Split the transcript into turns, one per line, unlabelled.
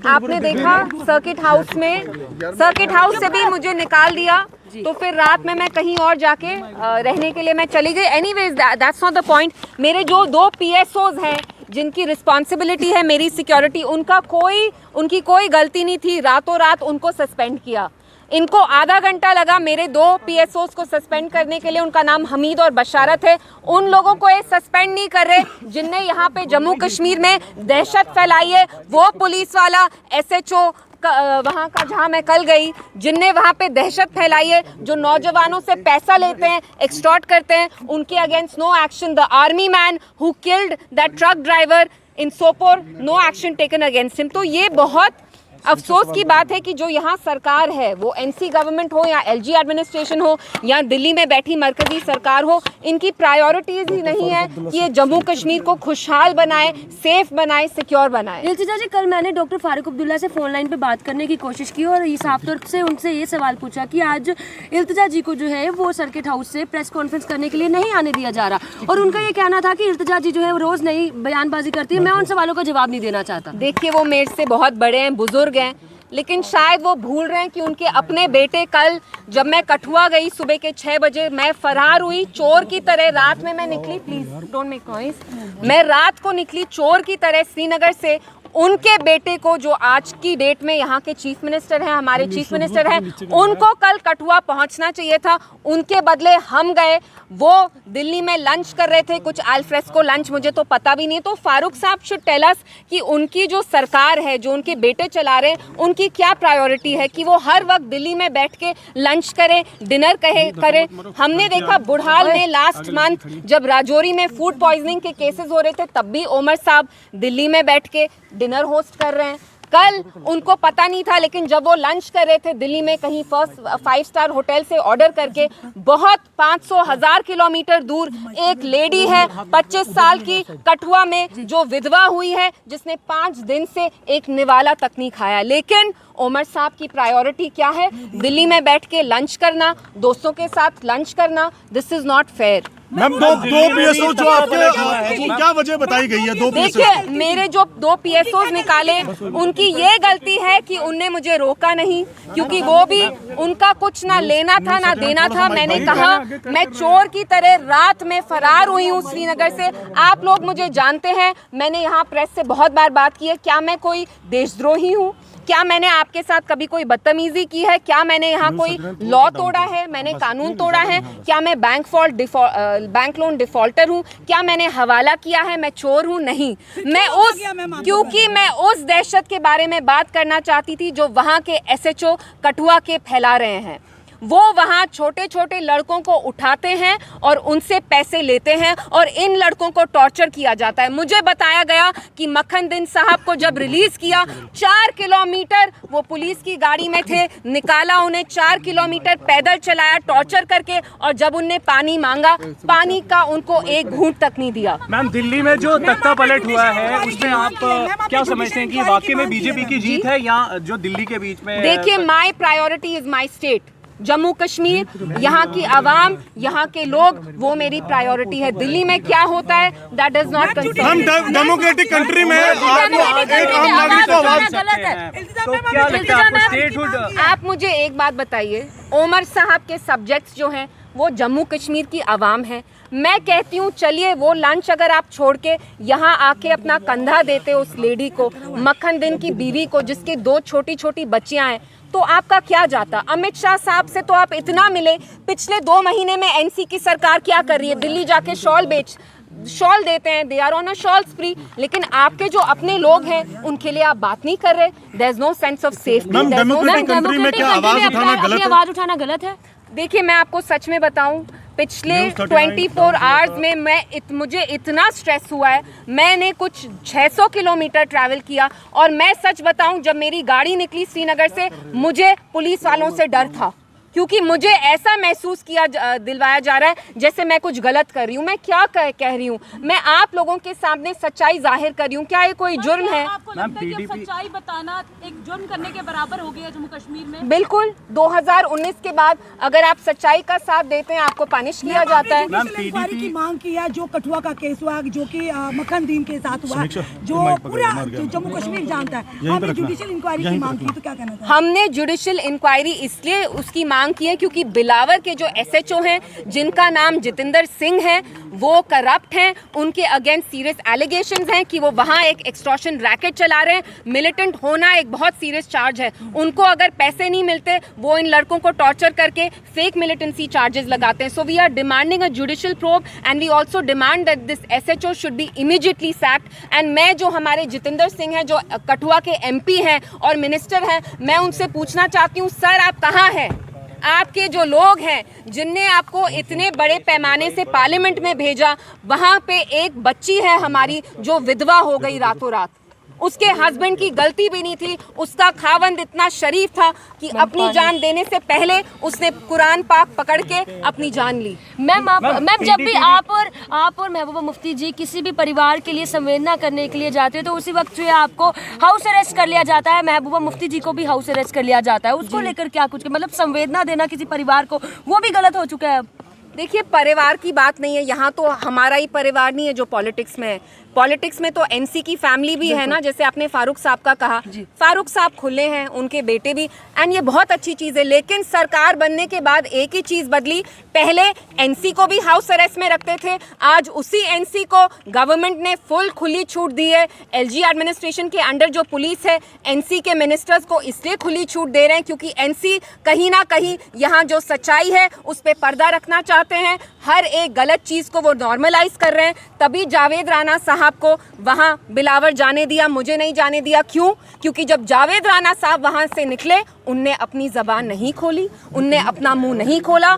आपने देखा circuit house से भी मुझे निकाल दिया, तो फिर रात में मैं कहीं और जाके रहने के लिए मैं चली गई। Anyways that's not the point. मेरे जो 2 PSOs हैं जिनकी रिस्पॉन्सिबिलिटी है मेरी सिक्योरिटी, उनकी कोई गलती नहीं थी, रातों रात उनको सस्पेंड किया। इनको आधा घंटा लगा मेरे 2 PSOs को सस्पेंड करने के लिए। उनका नाम हमीद और बशारत है। उन लोगों को ये सस्पेंड नहीं कर रहे जिनने यहाँ पे जम्मू कश्मीर में दहशत फैलाई है। वो पुलिस वाला SHO वहाँ का जहाँ मैं कल गई, जिनने वहाँ पे दहशत फैलाई है, जो नौजवानों से पैसा लेते हैं, एक्सटॉर्ट करते हैं, उनके against no action. The army man who killed that truck driver in Sopore, no action taken against him. तो ये बहुत अफसोस की बात है कि जो यहाँ सरकार है, वो NC गवर्नमेंट हो या LG एडमिनिस्ट्रेशन हो या दिल्ली में बैठी मरकजी सरकार हो, इनकी प्रायोरिटीज ही नहीं है कि ये जम्मू कश्मीर को खुशहाल बनाए, सेफ बनाए, सिक्योर बनाए।
इल्तिजा जी, कल मैंने डॉक्टर फारूक अब्दुल्ला से फ़ोन लाइन पे बात करने की कोशिश की और साफ तौर से उनसे ये सवाल पूछा कि आज इल्तिजा जी को जो है वो सर्किट हाउस से प्रेस कॉन्फ्रेंस करने के लिए नहीं आने दिया जा रहा, और उनका ये कहना था कि इल्तिजा जी जो है वो रोज़ नई बयानबाजी करती है, मैं उन सवालों का जवाब नहीं देना चाहता।
देखिए, वो मेरे से बहुत बड़े हैं, बुजुर्ग हैं, लेकिन शायद वो भूल रहे हैं कि उनके अपने बेटे, कल जब मैं कठुआ गई सुबह के 6 बजे, मैं फरार हुई चोर की तरह। रात में मैं निकली, प्लीज डोंट मेक नॉइस, मैं रात को निकली चोर की तरह श्रीनगर से। उनके बेटे को, जो आज की डेट में यहाँ के चीफ मिनिस्टर हैं, हमारे चीफ मिनिस्टर हैं, उनको कल कठुआ पहुँचना चाहिए था, उनके बदले हम गए। वो दिल्ली में लंच कर रहे थे, कुछ अल्फ्रेस्को लंच, मुझे तो पता भी नहीं। तो फारूक साहब शुड टेल अस कि उनकी जो सरकार है, जो उनके बेटे चला रहे हैं, उनकी क्या प्रायोरिटी है कि वो हर वक्त दिल्ली में बैठ के लंच करें, डिनर करें। हमने देखा बुढ़ाल में लास्ट मंथ जब राजौरी में फूड पॉइजनिंग के केसेस हो रहे थे, तब भी ओमर साहब दिल्ली में बैठ के डिनर होस्ट कर रहे हैं। कल उनको पता नहीं था, लेकिन जब वो लंच कर रहे थे दिल्ली में कहीं 5 स्टार होटल से ऑर्डर करके, बहुत 500,000 किलोमीटर दूर एक लेडी है 25 साल की, कठुआ में, जो विधवा हुई है, जिसने 5 दिन से एक निवाला तक नहीं खाया। लेकिन ओमर साहब की प्रायोरिटी क्या है? दिल्ली में बैठ के लंच करना, दोस्तों के साथ लंच करना। This is not fair.
Ma'am, दो PSO जो आपके क्या वजह बताई गई है? 2 PSO,
देखिए, मेरे जो 2 PSOs निकाले, उनकी ये गलती है कि उनने मुझे रोका नहीं, क्योंकि वो भी, उनका कुछ ना लेना था ना देना था। मैंने कहा मैं चोर की तरह रात में फरार हुई हूँ श्रीनगर से। आप लोग मुझे जानते हैं, मैंने यहाँ प्रेस से बहुत बार बात की है। क्या मैं कोई देशद्रोही हूँ? क्या मैंने आपके साथ कभी कोई बदतमीजी की है? क्या मैंने यहाँ कोई लॉ तोड़ा है? मैंने कानून तोड़ा है? क्या मैं बैंक लोन डिफॉल्टर हूँ? क्या मैंने हवाला किया है? मैं चोर हूँ? नहीं। क्योंकि मैं उस दहशत के बारे में बात करना चाहती थी जो वहाँ के SHO कठुआ के फैला रहे हैं। वो वहाँ छोटे छोटे लड़कों को उठाते हैं और उनसे पैसे लेते हैं, और इन लड़कों को टॉर्चर किया जाता है। मुझे बताया गया कि मक्खन दिन साहब को जब रिलीज किया, 4 किलोमीटर वो पुलिस की गाड़ी में थे, निकाला उन्हें, 4 किलोमीटर पैदल चलाया टॉर्चर करके, और जब उनने पानी मांगा, पानी का उनको एक घूंट तक नहीं दिया।
मैम, दिल्ली में जो तख्ता पलट हुआ है, उसमें आप क्या समझते हैं कि वाकई में BJP की जीत है या जो दिल्ली के बीच में?
देखिए, my priority is my state, Jammu Kashmir, यहाँ की आवाम, यहाँ के लोग, वो मेरी प्रायोरिटी है। दिल्ली में क्या होता है, दैट डज नॉट कंसर्न।
हम डेमोक्रेटिक कंट्री में एक आम नागरिक को आवाज,
तो क्या लगता है आपको स्टेटहुड?
आप मुझे एक बात बताइए, ओमर साहब के सब्जेक्ट्स जो हैं वो जम्मू कश्मीर की आवाम है। मैं कहती हूँ, चलिए वो लंच अगर आप छोड़ के यहाँ आके अपना कंधा देते उस लेडी को, मक्खन दिन की बीवी को, जिसकी 2 छोटी छोटी बच्चियाँ हैं, तो आपका क्या जाता? अमित शाह साहब से तो आप इतना मिले। पिछले 2 महीने में NC की सरकार क्या कर रही है? दिल्ली जाके शॉल देते हैं, they are on a shawl spree. लेकिन आपके जो अपने लोग हैं, उनके लिए आप बात नहीं कर रहे। There is no sense of safety.
Democratic country में क्या आवाज उठाना गलत है?
देखिए, मैं आपको सच में बताऊं, पिछले 24 आवर्स में मुझे इतना स्ट्रेस हुआ है। मैंने कुछ 600 किलोमीटर ट्रैवल किया, और मैं सच बताऊं, जब मेरी गाड़ी निकली श्रीनगर से, मुझे पुलिस वालों से डर था। क्योंकि मुझे ऐसा महसूस दिलवाया जा रहा है जैसे मैं कुछ गलत कर रही हूँ। मैं क्या कह रही हूँ? मैं आप लोगों के सामने सच्चाई जाहिर कर रही हूँ। क्या ये कोई जुर्म है?
आपको लगता है कि अब सच्चाई बताना एक जुर्म करने के बराबर हो गया जम्मू कश्मीर में?
बिल्कुल। 2019 के बाद अगर आप सच्चाई का साथ देते हैं आपको पनिश किया जाता है।
इंक्वायरी की मांग की है, जो कठुआ का केस हुआ, जो कि मक्खन दीन के साथ हुआ, जो पूरा जम्मू कश्मीर जानता है, हमने जुडिशियल इंक्वायरी की मांग की, तो क्या कहना था?
हमने जुडिशियल इंक्वायरी इसलिए उसकी मांग की है क्योंकि बिलावर के जो SHO हैं जिनका नाम जितेंद्र सिंह है वो करप्ट हैं। उनके अगेंस्ट सीरियस एलिगेशंस हैं कि वो वहाँ एक एक्सटॉर्शन रैकेट चला रहे हैं। मिलिटेंट होना एक बहुत सीरियस चार्ज है। उनको अगर पैसे नहीं मिलते वो इन लड़कों को टॉर्चर करके फेक मिलिटेंसी चार्जेस लगाते हैं। So we are demanding a judicial probe and we also demand that this SHO should be immediately sacked. And मैं जो हमारे जितेंद्र सिंह हैं जो कठुआ के MP हैं और मिनिस्टर हैं, मैं उनसे पूछना चाहती हूँ सर आप कहाँ हैं? आपके जो लोग हैं जिनने आपको इतने बड़े पैमाने से पार्लियामेंट में भेजा, वहाँ पे एक बच्ची है हमारी जो विधवा हो गई रातों रात। उसके हस्बैंड की गलती भी नहीं थी। उसका खावंद इतना शरीफ था कि अपनी जान देने से पहले उसने कुरान पाक पकड़ के अपनी जान ली।
मैम जब भी आप और महबूबा मुफ्ती जी किसी भी परिवार के लिए संवेदना करने के लिए जाते हो तो उसी वक्त जो है आपको हाउस अरेस्ट कर लिया जाता है। महबूबा मुफ्ती जी को भी हाउस अरेस्ट कर लिया जाता है। उसको लेकर क्या कुछ मतलब संवेदना देना किसी परिवार को वो भी गलत हो चुका है अब?
देखिए परिवार की बात नहीं है यहाँ, तो हमारा ही परिवार नहीं है जो पॉलिटिक्स में है। पॉलिटिक्स में तो NC की फैमिली भी है ना, जैसे आपने फारूक साहब का कहा। फारूक साहब खुले हैं, उनके बेटे भी, एंड ये बहुत अच्छी चीज़ है। लेकिन सरकार बनने के बाद एक ही चीज़ बदली, पहले NC को भी हाउस अरेस्ट में रखते थे, आज उसी NC को गवर्नमेंट ने फुल खुली छूट दी है। LG एडमिनिस्ट्रेशन के अंडर जो पुलिस है NC के मिनिस्टर्स को इसलिए खुली छूट दे रहे हैं क्योंकि NC कहीं ना कहीं यहाँ जो सच्चाई है उस पर पर्दा रखना चाहते हैं। हर एक गलत चीज़ को वो नॉर्मलाइज कर रहे हैं। तभी जावेद राणा साहब को वहाँ बिलावर जाने दिया, मुझे नहीं जाने दिया। क्यों? क्योंकि जब जावेद राणा साहब वहाँ से निकले उनने अपनी ज़बान नहीं खोली, उनने अपना मुंह नहीं खोला।